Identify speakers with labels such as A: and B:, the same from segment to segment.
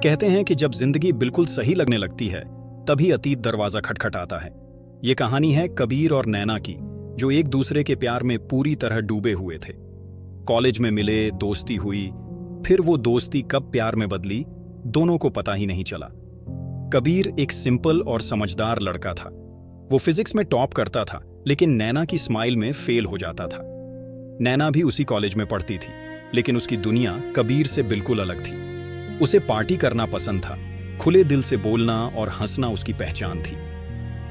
A: कहते हैं कि जब जिंदगी बिल्कुल सही लगने लगती है तभी अतीत दरवाजा खटखटाता है। ये कहानी है कबीर और नैना की, जो एक दूसरे के प्यार में पूरी तरह डूबे हुए थे। कॉलेज में मिले, दोस्ती हुई, फिर वो दोस्ती कब प्यार में बदली दोनों को पता ही नहीं चला। कबीर एक सिंपल और समझदार लड़का था। वो फिजिक्स में टॉप करता था, लेकिन नैना की स्माइल में फेल हो जाता था। नैना भी उसी कॉलेज में पढ़ती थी, लेकिन उसकी दुनिया कबीर से बिल्कुल अलग थी। उसे पार्टी करना पसंद था, खुले दिल से बोलना और हंसना उसकी पहचान थी।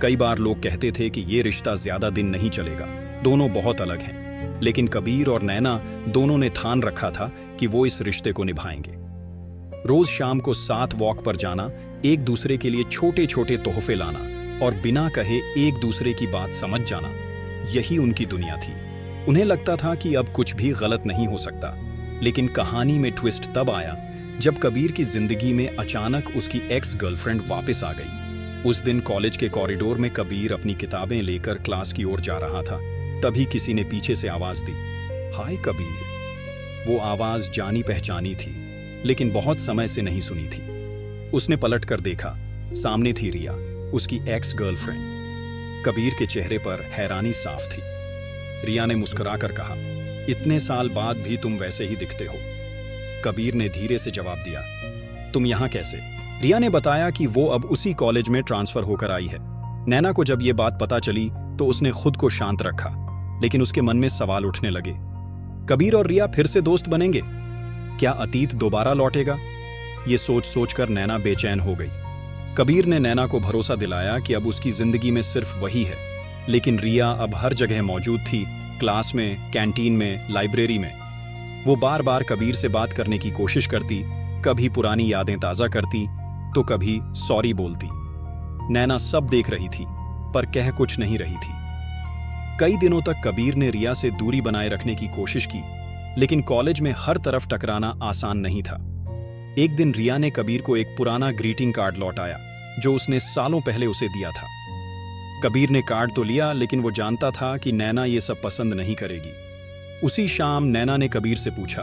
A: कई बार लोग कहते थे कि ये रिश्ता ज्यादा दिन नहीं चलेगा, दोनों बहुत अलग हैं। लेकिन कबीर और नैना दोनों ने ठान रखा था कि वो इस रिश्ते को निभाएंगे। रोज शाम को साथ वॉक पर जाना, एक दूसरे के लिए छोटे छोटे तोहफे लाना और बिना कहे एक दूसरे की बात समझ जाना, यही उनकी दुनिया थी। उन्हें लगता था कि अब कुछ भी गलत नहीं हो सकता। लेकिन कहानी में ट्विस्ट तब आया जब कबीर की जिंदगी में अचानक उसकी एक्स गर्लफ्रेंड वापस आ गई। उस दिन कॉलेज के कॉरिडोर में कबीर अपनी किताबें लेकर क्लास की ओर जा रहा था। तभी किसी ने पीछे से आवाज दी, हाय कबीर। वो आवाज जानी पहचानी थी, लेकिन बहुत समय से नहीं सुनी थी। उसने पलटकर देखा, सामने थी रिया, उसकी एक्स गर्लफ्रेंड। कबीर के चेहरे पर हैरानी साफ थी। रिया ने मुस्कुराकर कहा, इतने साल बाद भी तुम वैसे ही दिखते हो। कबीर ने धीरे से जवाब दिया, तुम यहाँ कैसे? रिया ने बताया कि वो अब उसी कॉलेज में ट्रांसफर होकर आई है। नैना को जब ये बात पता चली तो उसने खुद को शांत रखा, लेकिन उसके मन में सवाल उठने लगे। कबीर और रिया फिर से दोस्त बनेंगे? क्या अतीत दोबारा लौटेगा? ये सोच सोचकर नैना बेचैन हो गई। कबीर ने नैना को भरोसा दिलाया कि अब उसकी जिंदगी में सिर्फ वही है। लेकिन रिया अब हर जगह मौजूद थी, क्लास में, कैंटीन में, लाइब्रेरी में। वो बार बार कबीर से बात करने की कोशिश करती, कभी पुरानी यादें ताज़ा करती तो कभी सॉरी बोलती। नैना सब देख रही थी, पर कह कुछ नहीं रही थी। कई दिनों तक कबीर ने रिया से दूरी बनाए रखने की कोशिश की, लेकिन कॉलेज में हर तरफ टकराना आसान नहीं था। एक दिन रिया ने कबीर को एक पुराना ग्रीटिंग कार्ड लौटाया, जो उसने सालों पहले उसे दिया था। कबीर ने कार्ड तो लिया, लेकिन वो जानता था कि नैना ये सब पसंद नहीं करेगी। उसी शाम नैना ने कबीर से पूछा,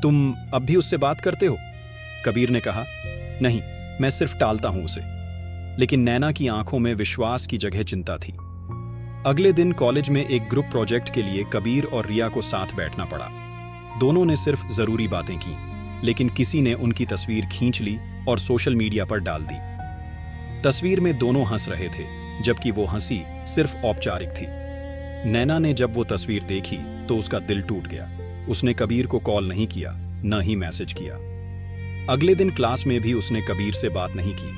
A: तुम अब भी उससे बात करते हो? कबीर ने कहा, नहीं, मैं सिर्फ टालता हूं उसे। लेकिन नैना की आंखों में विश्वास की जगह चिंता थी। अगले दिन कॉलेज में एक ग्रुप प्रोजेक्ट के लिए कबीर और रिया को साथ बैठना पड़ा। दोनों ने सिर्फ जरूरी बातें की, लेकिन किसी ने उनकी तस्वीर खींच ली और सोशल मीडिया पर डाल दी। तस्वीर में दोनों हंस रहे थे, जबकि वो हंसी सिर्फ औपचारिक थी। नैना ने जब वो तस्वीर देखी तो उसका दिल टूट गया। उसने कबीर को कॉल नहीं किया, न ही मैसेज किया। अगले दिन क्लास में भी उसने कबीर से बात नहीं की।